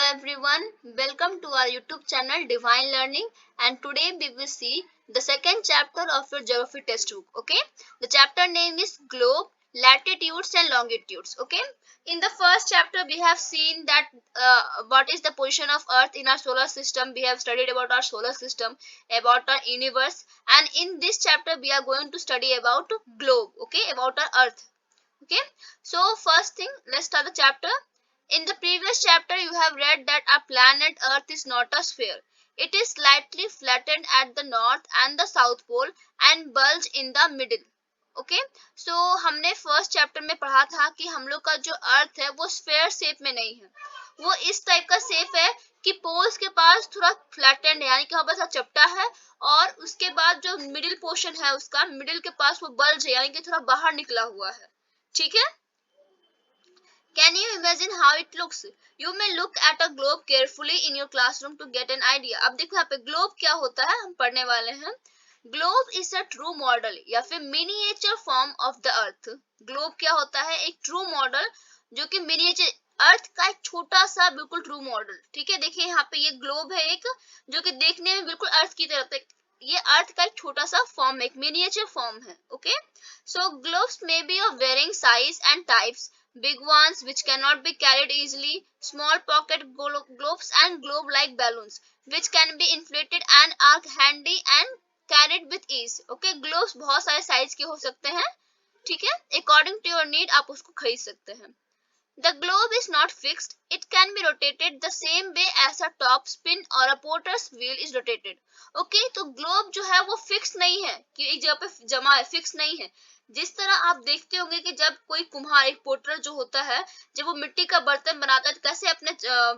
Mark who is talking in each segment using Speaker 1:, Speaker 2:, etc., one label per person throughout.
Speaker 1: everyone, welcome to our YouTube channel Divine Learning, and today we will see the second chapter of your geography textbook. Okay, the chapter name is Globe, Latitudes and Longitudes. Okay, in the first chapter we have seen that what is the position of Earth in our solar system. We have studied about our solar system, about our universe, and in this chapter we are going to study about globe. Okay, about our Earth. Okay, so first thing, let's start the chapter. In the previous chapter you have read that our planet Earth is not a sphere. It is slightly flattened at the north and the south pole and bulge in the middle. Okay so हमने first chapter में पढ़ा था कि हम लोग का जो अर्थ है वो स्फेयर शेप में नहीं है, वो इस टाइप का शेप है कि पोल्स के पास थोड़ा फ्लैटेंड है, यानी कि वहां पर चपटा है, और उसके बाद जो मिडिल पोर्शन है उसका मिडिल के पास वो बल्ज है, यानी कि थोड़ा बाहर निकला हुआ है. ठीक है. Can you imagine how it looks? You may look at a globe carefully in your classroom to get an idea. अब देखो यहाँ पे ग्लोब क्या होता है हम पढ़ने वाले हैं. Globe is a true model या फिर miniature form of the earth. Globe क्या होता है? एक ट्रू मॉडल जो कि मिनिएचर अर्थ का एक छोटा सा बिल्कुल ट्रू मॉडल. ठीक है, देखिए यहाँ पे ये ग्लोब है एक, जो कि देखने में बिल्कुल अर्थ की तरह, ये अर्थ का एक छोटा सा फॉर्म है, एक मिनिएचर फॉर्म है. Okay, so globes may be of varying size and types. Big ones which cannot be carried easily, small pocket globes and globe-like balloons which can be inflated and are handy and carried with ease. Okay, globes बहुत सारे size के हो सकते हैं. ठीक है, according to your need आप उसको खरीद सकते हैं. The globe is not fixed. It can be rotated the same way as a top spin or a potter's wheel is rotated. Okay, तो ग्लोब जो है वो फिक्स नहीं है कि एक जगह पे जमा है, फिक्स नहीं है. जिस तरह आप देखते होंगे कि जब कोई कुम्हार, एक पोटर जो होता है, जब वो मिट्टी का बर्तन बनाता है तो कैसे अपने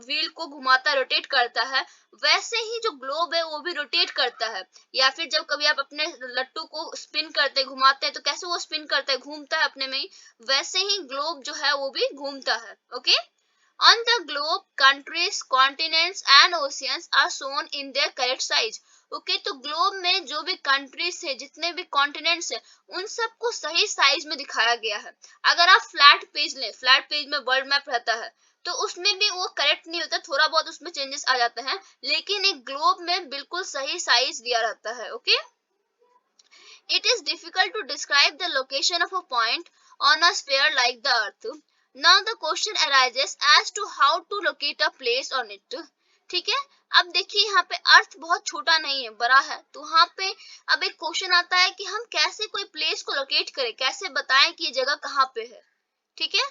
Speaker 1: व्हील को घुमाता, रोटेट करता है, वैसे ही जो ग्लोब है वो भी रोटेट करता है. या फिर जब कभी आप अपने लट्टू को स्पिन करते, घुमाते हैं, तो कैसे वो स्पिन करता है, घूमता है अपने में ही, वैसे ही ग्लोब जो है वो भी घूमता है. Okay, on the globe countries, continents and oceans are shown in their correct size. Okay, तो ग्लोब में जो भी कंट्रीज है, जितने भी कॉन्टिनेंट्स है, उन सबको सही साइज में दिखाया गया है. अगर आप फ्लैट पेज लें, फ्लैट पेज में वर्ल्ड मैप रहता है, तो उसमें भी वो करेक्ट नहीं होता, थोड़ा बहुत उसमें चेंजेस आ जाते हैं, लेकिन एक ग्लोब में बिल्कुल सही साइज दिया रहता है. Okay, it is difficult to describe the location of a point on a sphere like the earth. Now the question arises as to how to locate a place on it. ठीक है, अब देखिए यहाँ पे अर्थ बहुत छोटा नहीं है, बड़ा है, तो वहां पे अब एक क्वेश्चन आता है कि हम कैसे कोई प्लेस को लोकेट करें, कैसे बताएं कि ये जगह कहाँ पे है. ठीक है,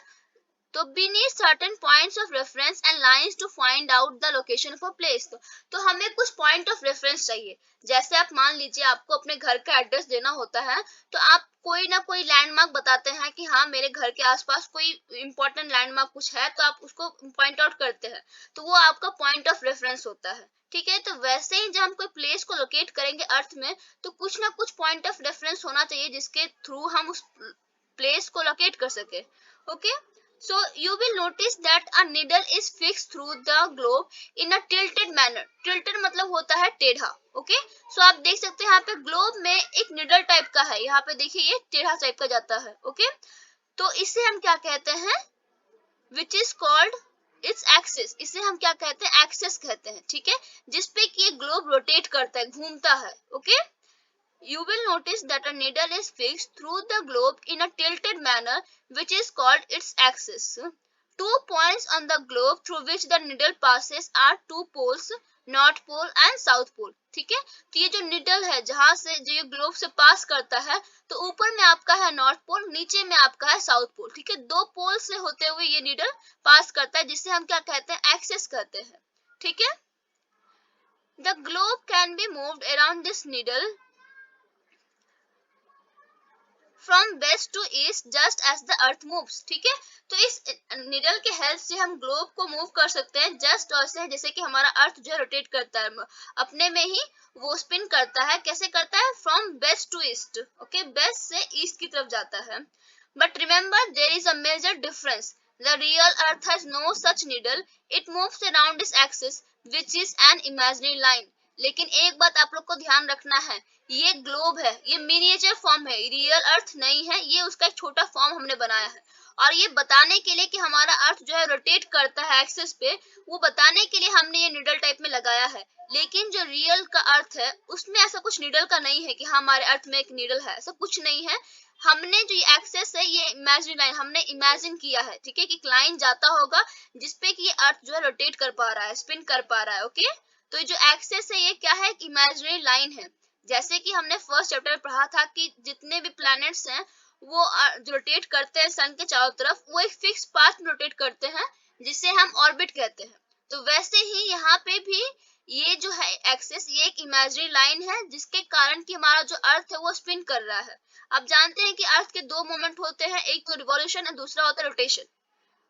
Speaker 1: तो we need certain points of reference and lines to find out the location of a place. तो हमें कुछ point of reference चाहिए. जैसे आप मान लीजिए आपको अपने घर का एड्रेस देना होता है, तो आप कोई ना कोई लैंडमार्क बताते हैं कि हाँ मेरे घर के आसपास कोई इंपॉर्टेंट लैंडमार्क कुछ है, तो आप उसको पॉइंट आउट करते हैं, तो वो आपका पॉइंट ऑफ रेफरेंस होता है. ठीक है, तो वैसे ही जब हम कोई प्लेस को लोकेट करेंगे अर्थ में, तो कुछ ना कुछ पॉइंट ऑफ रेफरेंस होना चाहिए जिसके थ्रू हम उस प्लेस को लोकेट कर सके. Okay, so you will notice that a needle is fixed through the globe in a tilted manner. Tilted मतलब होता है टेढ़ा. ओके, सो आप देख सकते हैं यहाँ पे ग्लोब में एक निडल टाइप का है, यहाँ पे देखिए ये टेढ़ा टाइप का जाता है. ओके, तो इसे हम क्या कहते हैं, which is called its axis. इसे हम क्या कहते हैं, एक्सिस कहते हैं. ठीक है, जिसपे कि ये ग्लोब रोटेट करता है, घूमता है. Okay, you will notice that a needle is fixed through the globe in a tilted manner which is called its axis. 2 points on the globe through which the needle passes are 2 poles, north pole and south pole. ठीक है, तो ये जो needle है जहां से जो ये ग्लोब से पास करता है, तो ऊपर में आपका है नॉर्थ पोल, नीचे में आपका है साउथ पोल. ठीक है, 2 पोल से होते हुए ये निडल पास करता है, जिसे हम क्या कहते हैं, एक्सिस कहते हैं. ठीक है, the globe can be moved around this needle from west to east just as the earth moves. ठीक है, तो इस निडल के हेल्प से हम ग्लोब को मूव कर सकते हैं जस्ट ऐसे, जैसे कि हमारा अर्थ जो है रोटेट करता है, अपने में ही वो स्पिन करता है. कैसे करता है, from west to east. Okay, west से ईस्ट की तरफ जाता है. But remember there is a major difference. The real earth has no such needle. It moves around its axis which is an imaginary line. लेकिन एक बात आप लोग को ध्यान रखना है, ये ग्लोब है, ये मिनिएचर फॉर्म है, रियल अर्थ नहीं है, ये उसका एक छोटा फॉर्म हमने बनाया है. और ये बताने के लिए कि हमारा अर्थ जो है रोटेट करता है एक्सिस पे, वो बताने के लिए हमने ये नीडल टाइप में लगाया है। लेकिन जो रियल का अर्थ है उसमें ऐसा कुछ नीडल का नहीं है कि हमारे अर्थ में एक नीडल है, ऐसा कुछ नहीं है। हमने जो ये एक्सेस है ये इमेजिनरी लाइन हमने इमेजिन किया है, ठीक है, कि लाइन जाता होगा जिसपे कि ये अर्थ जो है रोटेट कर पा रहा है, स्पिन कर पा रहा है। ओके, तो जो एक्सेस है ये क्या है, इमेजिनरी लाइन है। जैसे कि हमने फर्स्ट चैप्टर में पढ़ा था कि जितने भी प्लैनेट्स हैं वो रोटेट करते हैं सन के चारों तरफ, वो एक फिक्स पाथ में रोटेट करते हैं जिसे हम ऑर्बिट कहते हैं। तो वैसे ही यहाँ पे भी ये जो है एक्सेस, ये एक इमेजिनरी लाइन है जिसके कारण कि हमारा जो अर्थ है वो स्पिन कर रहा है। आप जानते हैं कि अर्थ के दो मोमेंट होते हैं, एक तो रिवॉल्यूशन और दूसरा होता है रोटेशन,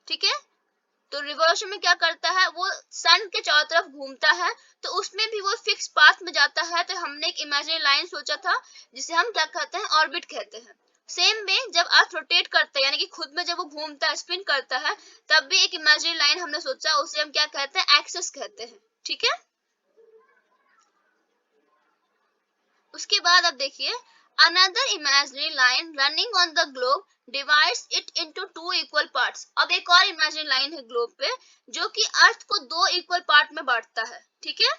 Speaker 1: ठीक है। तो रिवॉल्यूशन में क्या करता है, वो सन के चारों तरफ घूमता है, तो उसमें भी वो फिक्स पाथ में जाता है। तो हमने एक इमेजिनरी लाइन सोचा था जिसे हम क्या कहते हैं, ऑर्बिट कहते हैं। सेम वे जब अर्थ रोटेट करता है यानी कि खुद में जब वो घूमता है, स्पिन करता है, तब भी एक इमेजिनरी लाइन हमने सोचा, उसे हम क्या कहते हैं, एक्सिस कहते हैं, ठीक है। उसके बाद अब देखिए, another imaginary line running on the globe divides it into two equal parts. अब एक और इमेजिनरी लाइन है ग्लोब पे जो कि अर्थ को दो इक्वल पार्ट में बांटता है, ठीक है।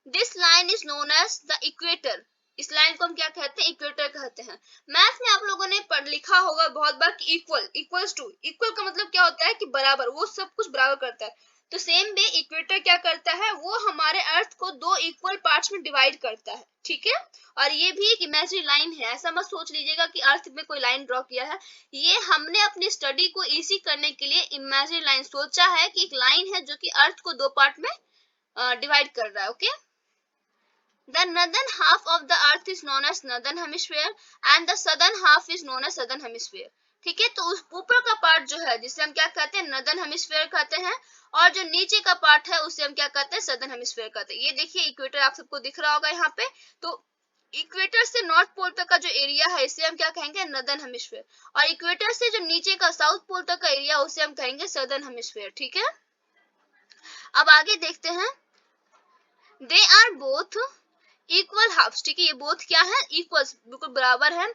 Speaker 1: This line is known as the equator. इस लाइन को हम क्या कहते हैं, इक्वेटर कहते हैं। मैथ में आप लोगों ने पढ़ लिखा होगा बहुत बार कि इक्वल इक्वल्स टू, इक्वल का मतलब क्या होता है कि बराबर, वो सब कुछ बराबर करता है। तो सेम वे इक्वेटर क्या करता है, वो हमारे अर्थ को दो इक्वल पार्ट्स में डिवाइड करता है, ठीक है। और ये भी एक इमेजिनरी लाइन है, ऐसा मत सोच लीजिएगा कि अर्थ में कोई लाइन ड्रॉ किया है। ये हमने अपनी स्टडी को इजी करने के लिए इमेजिनरी लाइन सोचा है कि एक लाइन है जो कि अर्थ को दो पार्ट में डिवाइड कर रहा है। Okay, The northern half of the earth is known as northern hemisphere and the southern half is known as southern hemisphere, ठीक है। तो उस ऊपर का पार्ट जो है जिसे हम क्या कहते हैं, नॉर्दर्न हेमिस्फीयर कहते हैं, और जो नीचे का पार्ट है उसे हम क्या कहते हैं, सदर्न हेमिस्फीयर कहते हैं। ये देखिए इक्वेटर आप सबको दिख रहा होगा यहाँ पे, तो इक्वेटर से नॉर्थ पोल तक का जो एरिया है इसे हम क्या कहेंगे, नॉर्दर्न हेमिस्फीयर, और इक्वेटर से जो नीचे का साउथ पोल तक का एरिया उसे हम कहेंगे सदर्न हेमिस्फीयर, ठीक है। अब आगे देखते हैं, they are both equal halves, ठीक है, ये बोथ क्या है, इक्वल्स, बिल्कुल बराबर है।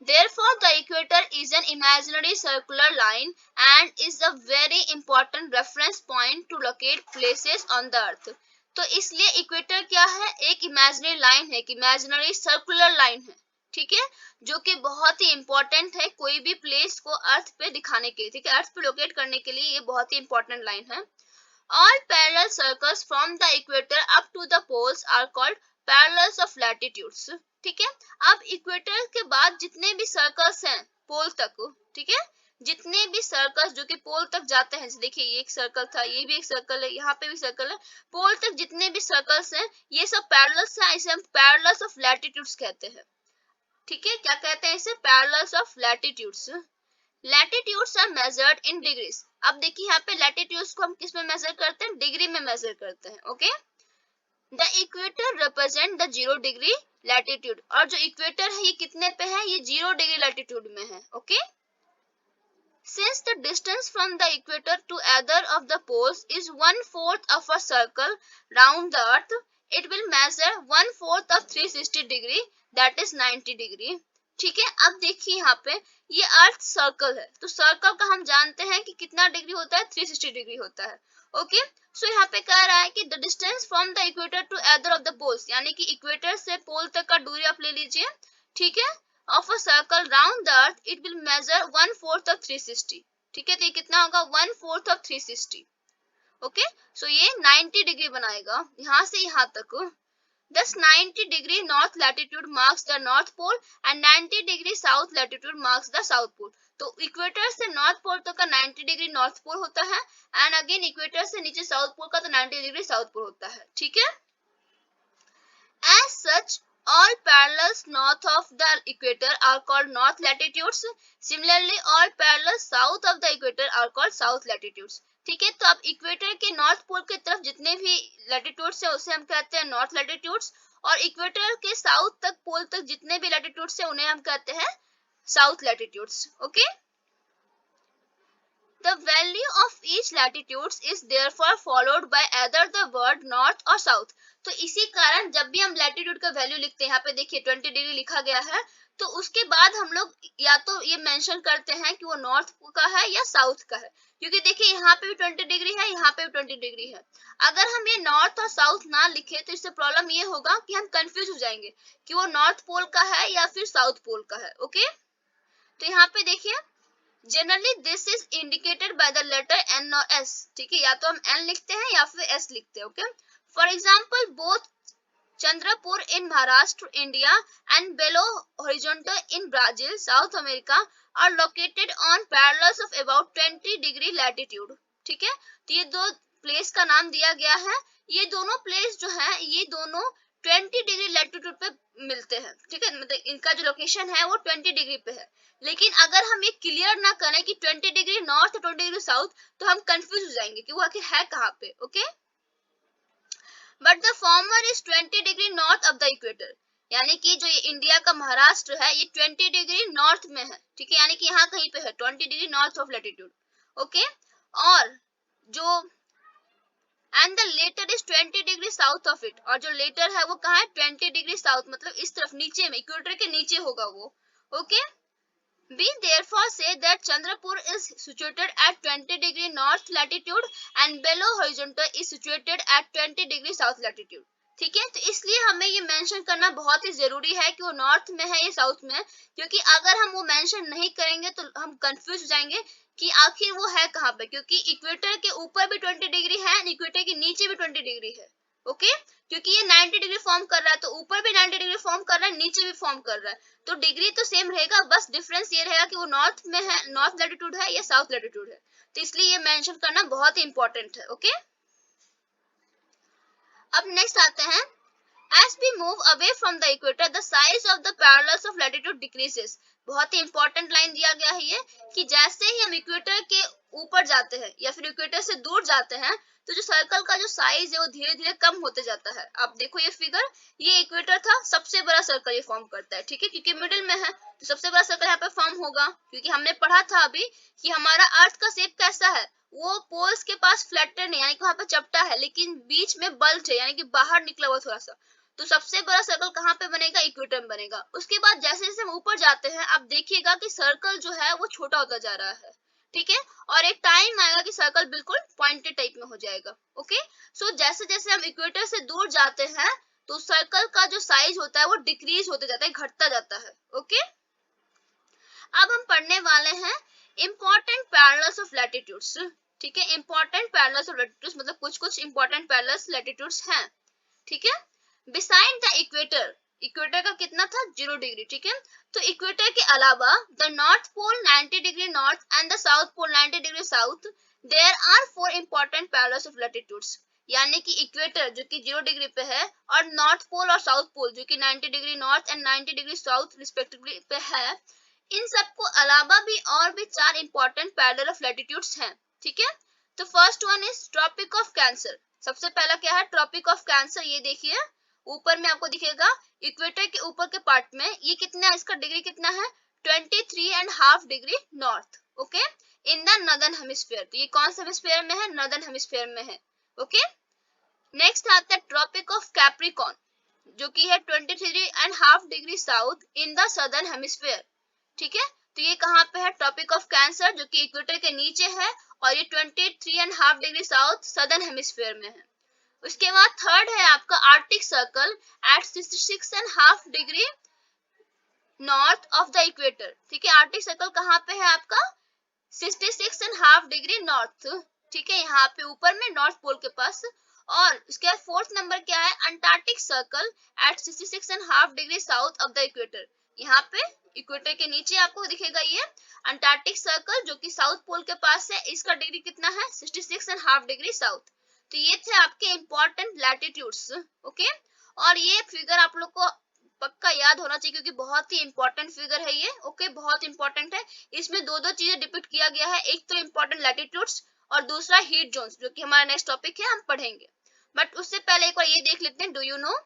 Speaker 1: Therefore the equator is an imaginary circular line and is a very important reference point two locate places on the earth. तो इसलिए इक्वेटर क्या है, एक इमेजिनरी लाइन है, एक इमेजिनरी सर्कुलर लाइन है, ठीक है, जो कि बहुत ही इंपॉर्टेंट है कोई भी प्लेस को अर्थ पे दिखाने के लिए, ठीक है, अर्थ पे लोकेट करने के लिए ये बहुत ही इंपॉर्टेंट लाइन है। All parallel circles from the equator up to the poles are called parallels of latitudes, ठीक है। अब इक्वेटर के बाद जितने भी सर्कल्स हैं पोल तक, ठीक है, जितने भी सर्कल्स जो कि पोल तक जाते हैं, देखिए ये एक सर्कल था, ये भी एक सर्कल है, यहाँ पे भी सर्कल है, पोल तक जितने भी सर्कल्स हैं ये सब पैरेलल्स हैं, इसे हम पैरेलल्स ऑफ लैटिट्यूड्स कहते हैं, ठीक है। क्या कहते हैं इसे, parallels of latitudes. Latitudes are measured in degrees. अब देखिए यहाँ पे लैटिट्यूड्स को हम किस में मेजर करते हैं, डिग्री में मेजर करते हैं। Okay, the equator represent the 0 degree latitude, और जो इक्वेटर है ये कितने पे है, ये 0 डिग्री लैटिट्यूड में है। Okay, since the distance from the equator to either of the poles is 1/4 of a circle round the earth, it will measure 1/4 of 360 degree, that is 90 degree, ठीक है। अब देखिए यहाँ पे ये अर्थ सर्कल है, तो सर्कल का हम जानते हैं कि कितना डिग्री होता है, 360 डिग्री होता है। ओके, सो यहाँ पे कह रहा है कि the distance from the equator to other of the poles, यानी कि इक्वेटर से पोल तक का दूरी आप ले लीजिए, ठीक है, of a circle round the earth it will measure 1/4 of 360, ठीक है। तो ये कितना होगा, 1/4 of 360। ओके, सो ये 90 डिग्री बनाएगा यहाँ से यहाँ तक। Thus 90 degree north latitude marks the north pole and 90 degree south latitude marks the south pole। तो इक्वेटर से नॉर्थ पोल तक का 90 डिग्री नॉर्थ पोल होता है, एंड अगेन इक्वेटर से नीचे साउथ पोल का तो 90 डिग्री साउथ पोल होता है, ठीक है। As such, all parallels north of the equator are called north latitudes. Similarly, all parallels south of the equator are called south latitudes. ठीक है, तो अब इक्वेटर के नॉर्थ पोल की तरफ जितने भी लैटिट्यूड्स है उसे हम कहते हैं नॉर्थ लैटिट्यूड्स, और इक्वेटर के साउथ तक पोल तक जितने भी लैटिट्यूड्स है उन्हें हम कहते हैं south latitudes. Okay, the value of each latitude is therefore followed by either the word north or south। तो इसी कारण जब भी हम लैटिट्यूड का वैल्यू लिखते हैं, यहाँ पे देखिए 20 डिग्री लिखा गया है, तो उसके बाद हम लोग या तो ये मेंशन करते हैं कि वो नॉर्थ का है या साउथ का है, क्योंकि देखिए यहाँ पे भी 20 डिग्री है, यहाँ पे भी 20 डिग्री है। अगर हम ये नॉर्थ और साउथ ना लिखे तो इससे प्रॉब्लम ये होगा कि हम कंफ्यूज हो जाएंगे कि वो नॉर्थ पोल का है या फिर साउथ पोल का है। ओके, तो यहाँ पे देखिए generally this is indicated by the letter N और एस। ठीक है, या तो हम एन लिखते हैं या फिर एस लिखते हैं। Okay, for example both Chandrapur in Maharashtra, India and Belo Horizonte in Brazil, South America are located on parallels of about 20 degree latitude। ठीक है, तो ये दो प्लेस का नाम दिया गया है। ये दोनों प्लेस जो है ये दोनों 20 डिग्री लैटिट्यूड पे मिलते हैं। ठीक है, मतलब इनका जो लोकेशन है वो 20 डिग्री पे है। लेकिन अगर हम ये क्लियर ना करें कि 20 डिग्री नॉर्थ 20 डिग्री साउथ, तो हम कंफ्यूज हो जाएंगे कि वो आखिर है कहाँ पे। Okay, but the former is 20 degree north of the equator, यानी कि जो ये इंडिया का महाराष्ट्र है ये 20 डिग्री नॉर्थ में है। ठीक है, यानी कि यहाँ कहीं पे है 20 degree north of latitude. Okay, और जो and the letter is 20 degree south of it, और जो लेटर है वो कहाँ है 20 डिग्री साउथ, मतलब इस तरफ नीचे में, इक्वेटर के नीचे होगा वो। Okay, We therefore say that Chandrapur is situated at 20 degree north latitude and Belo Horizonte is situated at 20 degree south latitude। ठीक है, तो इसलिए हमें ये मेंशन करना बहुत ही जरूरी है कि वो नॉर्थ में है या साउथ में है, क्योंकि अगर हम वो मेंशन नहीं करेंगे तो हम कंफ्यूज हो जाएंगे कि आखिर वो है कहाँ पे, क्योंकि इक्वेटर के ऊपर भी 20 डिग्री है, इक्वेटर के नीचे भी 20 डिग्री है। ओके, क्योंकि ये 90 डिग्री फॉर्म कर रहा है तो ऊपर भी 90 डिग्री फॉर्म कर रहा है, नीचे भी फॉर्म कर रहा है, तो डिग्री तो सेम रहेगा, बस डिफरेंस ये रहेगा कि वो नॉर्थ में है, नॉर्थ लैटिट्यूड है या साउथ लैटिट्यूड है। तो इसलिए ये मेंशन करना बहुत ही इंपॉर्टेंट है। ओके, अब नेक्स्ट आते हैं, as we move away from the equator the size of the parallels of latitude decreases। बहुत ही इंपॉर्टेंट लाइन दिया गया है ये, कि जैसे ही हम इक्वेटर के ऊपर जाते हैं या फिर इक्वेटर से दूर जाते हैं तो जो सर्कल का जो साइज है वो धीरे धीरे कम होते जाता है। आप देखो ये फिगर, ये इक्वेटर था, सबसे बड़ा सर्कल ये फॉर्म करता है। ठीक है, क्योंकि मिडिल में है तो सबसे बड़ा सर्कल यहाँ पे फॉर्म होगा, क्योंकि हमने पढ़ा था अभी कि हमारा अर्थ का शेप कैसा है, वो पोल्स के पास फ्लैटन है, यानी कि वहां पे चपटा है, लेकिन बीच में बल्ज है, यानी कि बाहर निकला हुआ थोड़ा सा। तो सबसे बड़ा सर्कल कहाँ पे बनेगा, इक्वेटर में बनेगा। उसके बाद जैसे जैसे हम ऊपर जाते हैं आप देखिएगा कि सर्कल जो है वो छोटा होता जा रहा है। ठीक है, और एक टाइम आएगा कि सर्कल बिल्कुल पॉइंटेड टाइप में हो जाएगा। ओके, सो जैसे जैसे हम इक्वेटर से दूर जाते हैं तो सर्कल का जो साइज होता है वो डिक्रीज होते जाता है, घटता जाता है। ओके, अब हम पढ़ने वाले हैं इंपॉर्टेंट पैरेलल्स ऑफ लैटिट्यूड्स। ठीक है, इंपॉर्टेंट पैरेलल्स ऑफ लैटिट्यूड्स मतलब कुछ कुछ इंपॉर्टेंट पैरेलल्स लैटिट्यूड्स हैं। ठीक है, बिसाइड द इक्वेटर, इक्वेटर का कितना था 0 डिग्री। ठीक है, तो इक्वेटर के अलावा the north pole 90 degree north and the south pole 90 degree south, there are 4 important parallels of latitudes, यानी कि इक्वेटर जो कि 0 डिग्री पे है और नॉर्थ पोल और साउथ पोल जो कि 90 degree north and 90 degree south respectively पे है, इन सबको अलावा भी और भी 4 इंपॉर्टेंट पैरेलल ऑफ लैटिट्यूड्स हैं। ठीक है, तो first one is tropic of cancer. सबसे पहला क्या है, ट्रॉपिक ऑफ कैंसर। ये देखिए ऊपर में आपको दिखेगा, इक्वेटर के ऊपर के पार्ट में ये कितना है, इसका डिग्री कितना है 23.5 degree north. Okay, in the northern hemisphere, तो ये कौन से हेमिस्फीयर में है, नॉर्दर्न हेमिस्फीयर में है। ओके, नेक्स्ट आता है ट्रॉपिक ऑफ कैप्रिकॉर्न जो कि है 23.5 degree south in the southern hemisphere. ठीक है, तो ये कहाँ पे है, ट्रॉपिक ऑफ कैंसर जो कि इक्वेटर के नीचे है और ये 23.5 डिग्री साउथ सदर्न हेमिस्फीयर में है। उसके बाद थर्ड है आपका Arctic circle eight 66.5 degree north of the equator. ठीक है, आर्कटिक सर्कल कहाँ पे है आपका 66.5 डिग्री नॉर्थ। ठीक है, यहाँ पे ऊपर में नॉर्थ पोल के पास। और उसके बाद फोर्थ नंबर क्या है, Antarctic circle eight 66.5 degree south of the equator. यहाँ पे इक्वेटर के नीचे आपको दिखेगा ये अंटार्कटिक सर्कल जो कि साउथ पोल के पास है, इसका डिग्री कितना है 66.5 डिग्री साउथ। तो ये थे आपके इंपॉर्टेंट लैटिट्यूड्स। ओके, और ये फिगर आप लोग को पक्का याद होना चाहिए क्योंकि बहुत ही इंपॉर्टेंट फिगर है ये। ओके, बहुत इंपॉर्टेंट है, इसमें दो दो चीजें डिपिक्ट किया गया है, एक तो इंपॉर्टेंट लैटिट्यूड्स और दूसरा हीट जोन्स जो कि हमारा नेक्स्ट टॉपिक है, हम पढ़ेंगे। बट उससे पहले एक बार ये देख लेते हैं, do you know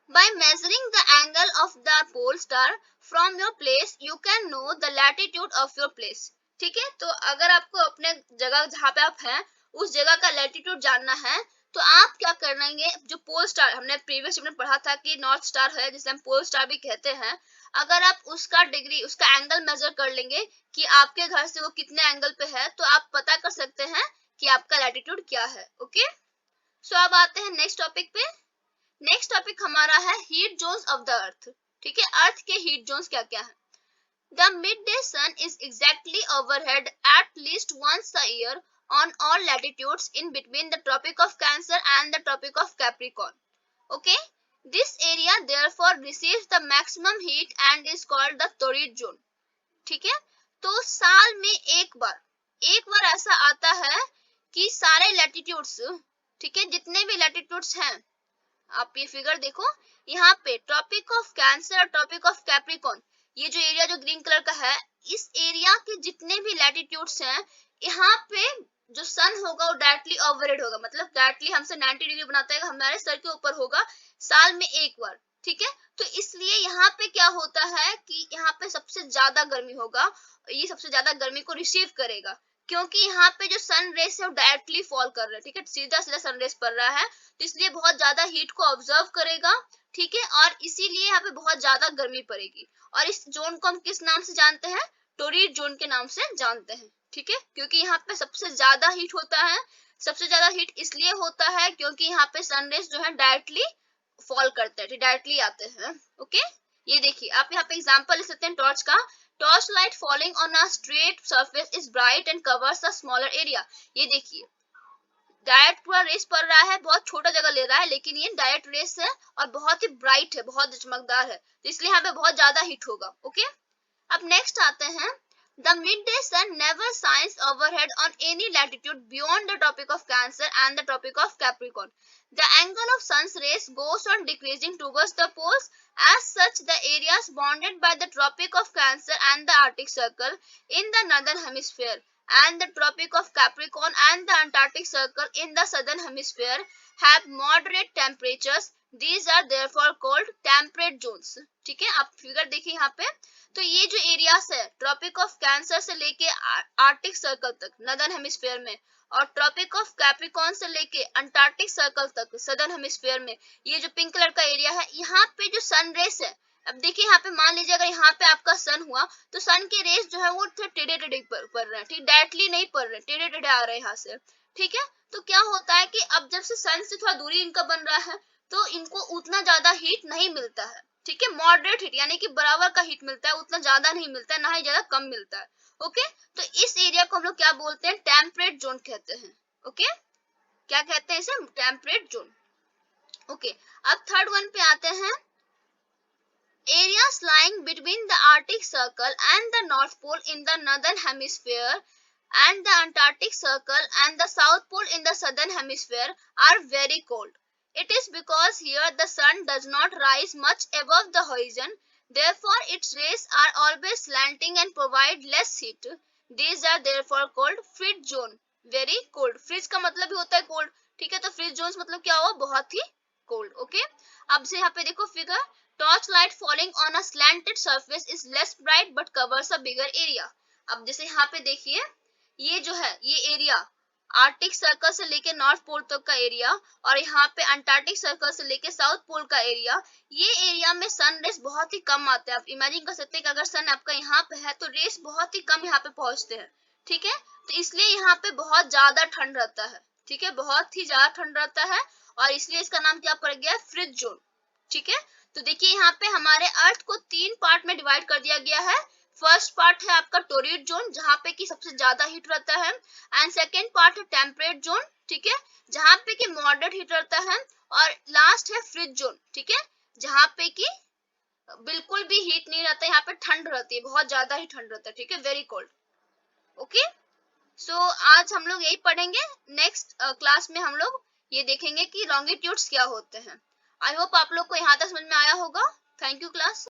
Speaker 1: by measuring the angle of the pole star from your place you can know the latitude of your place। ठीक है, तो अगर आपको अपने जगह जहाँ पे आप हैं उस जगह का लैटिट्यूड जानना है तो आप क्या करेंगे, जो पोल स्टार हमने प्रीवियस में पढ़ा था कि नॉर्थ स्टार है जिसे हम पोल स्टार भी कहते हैं, अगर आप उसका डिग्री, उसका एंगल मेजर कर लेंगे कि आपके घर से वो कितने एंगल पे है, तो आप पता कर सकते हैं कि आपका लैटिट्यूड क्या है। ओके, सो अब आते हैं नेक्स्ट टॉपिक पे। नेक्स्ट टॉपिक हमारा है heat zones of the earth. ठीक है, अर्थ के हीट जोन्स क्या क्या है। The midday sun is exactly overhead at least once a year on all latitudes in between the Tropic of Cancer and the Tropic of Capricorn. Okay, this area therefore receives the maximum heat and is called the torrid zone. ठीक है, तो साल में एक बार ऐसा आता है कि सारे लैटिट्यूड्स, ठीक है, जितने भी लैटिट्यूड्स हैं, आप ये फिगर देखो, यहाँ पे ट्रॉपिक ऑफ कैंसर और ट्रॉपिक ऑफ कैप्रिकॉर्न, ये जो एरिया जो ग्रीन कलर का है, इस एरिया के जितने भी लैटिट्यूड्स हैं, यहाँ पे जो सन होगा वो डायरेक्टली ओवरहेड होगा, मतलब डायरेक्टली हमसे 90 डिग्री बनाता है, हमारे सर के ऊपर होगा साल में एक बार। ठीक है, तो इसलिए यहाँ पे क्या होता है कि यहाँ पे सबसे ज्यादा गर्मी होगा, ये सबसे ज्यादा गर्मी को रिसीव करेगा, क्योंकि यहाँ पे जो सन रेस है वो डायरेक्टली फॉल कर रहा है। ठीक है, सीधा सीधा सन रेस पड़ रहा है, तो इसलिए बहुत ज्यादा हीट को ऑब्जर्व करेगा। ठीक है, और इसीलिए यहाँ पे बहुत ज्यादा गर्मी पड़ेगी, और इस जोन को हम किस नाम से जानते हैं, टोरिड जोन के नाम से जानते हैं। ठीक है, क्योंकि यहाँ पे सबसे ज्यादा हीट होता है। सबसे ज्यादा हीट इसलिए होता है क्योंकि यहाँ पे सनरेज जो है डायरेक्टली फॉल करते हैं, डायरेक्टली आते हैं। ओके, ये देखिए आप यहाँ पे एग्जांपल ले सकते हैं टॉर्च का। Torch light falling on a straight surface is bright and covers a smaller area. ये देखिए डायरेक्ट पूरा रेस पड़ रहा है, बहुत छोटा जगह ले रहा है, लेकिन ये डायरेक्ट रेस है और बहुत ही ब्राइट है, बहुत चमकदार है, तो इसलिए यहाँ पे बहुत ज्यादा हीट होगा। ओके, अब नेक्स्ट आते हैं, the midday sun never shines overhead on any latitude beyond the Tropic of Cancer and the Tropic of Capricorn. The angle of sun's rays goes on decreasing towards the poles. As such, the areas bounded by the Tropic of Cancer and the Arctic Circle in the northern hemisphere and the Tropic of Capricorn and the Antarctic Circle in the southern hemisphere have moderate temperatures. These are therefore called temperate zones. ठीक है, आप figure देखिए यहाँ पे, तो ये जो areas है ट्रॉपिक ऑफ कैंसर से लेके आर्कटिक सर्कल तक नदर्न हेमिस्फीयर में, और ट्रॉपिक ऑफ कैप्रिकॉर्न से लेके अंटार्कटिक सर्कल तक सदर्न हेमिस्फीयर में, ये जो पिंक कलर का एरिया है, यहाँ पे जो सन रेस है, अब देखिए यहाँ पे मान लीजिए अगर यहाँ पे आपका सन हुआ, तो सन के रेस जो है वो टेढ़े टेढ़े पड़ रहे हैं, ठीक, डायरेक्टली नहीं पड़ रहे, टेढ़े टेढ़े आ रहे हैं यहाँ से। ठीक है, तो क्या होता है कि अब जब से सन से थोड़ा दूरी इनका बन रहा है, तो इनको उतना ज्यादा हीट नहीं मिलता है। ठीक है, मॉडरेट हीट यानी कि बराबर का हीट मिलता है, उतना ज्यादा नहीं मिलता है, ना ही ज्यादा कम मिलता है। ओके, तो इस एरिया को हम लोग क्या बोलते हैं, टेम्परेट जोन कहते हैं। ओके, क्या कहते हैं इसे, टेम्परेट जोन। ओके, अब थर्ड वन पे आते हैं, areas lying between the Arctic Circle and the North Pole in the northern hemisphere and the Antarctic Circle and the South Pole in the southern hemisphere are very cold. It is because here the sun does not rise much above the horizon, therefore its rays are always slanting and provide less heat. These are therefore called fridge zone. Very cold. Fridge का मतलब ही होता है cold. ठीक है, तो fridge Jones मतलब क्या हुआ, बहुत ही कोल्ड। ओके, अब से यहाँ पे देखो figure, torch light falling on a slanted surface is less bright but covers a bigger area. अब जैसे यहाँ पे देखिए, ये जो है ये एरिया आर्कटिक सर्कल से लेके नॉर्थ पोल तक का एरिया, और यहाँ पे अंटार्कटिक सर्कल से लेके साउथ पोल का एरिया, ये एरिया में सन रेस बहुत ही कम आते हैं। आप इमेजिन कर सकते हैं कि अगर सन आपका यहाँ पे है तो रेस बहुत ही कम यहाँ पे पहुंचते हैं। ठीक है, तो इसलिए यहाँ पे बहुत ज्यादा ठंड रहता है। ठीक है, बहुत ही ज्यादा ठंड रहता है, और इसलिए इसका नाम क्या पड़ गया, फ्रिज जोन। ठीक है, तो देखिए यहाँ पे हमारे अर्थ को 3 पार्ट में डिवाइड कर दिया गया है। फर्स्ट पार्ट है आपका टोरिड जोन, जहाँ पे कि सबसे ज्यादा हीट रहता है, एंड सेकेंड पार्ट है टेम्परेट जोन, ठीक है, जहाँ पे कि मॉडरेट हीट रहता है, और लास्ट है फ्रिज जोन। ठीक है, जहाँ पे कि बिल्कुल भी हीट नहीं रहता, यहाँ पे ठंड रहती है, बहुत ज्यादा ही ठंड रहता है। ठीक है, वेरी कोल्ड। ओके, सो आज हम लोग यही पढ़ेंगे। नेक्स्ट क्लास में हम लोग ये देखेंगे कि लॉन्गिट्यूड्स क्या होते हैं। आई होप आप लोग को यहाँ तक समझ में आया होगा। Thank you class.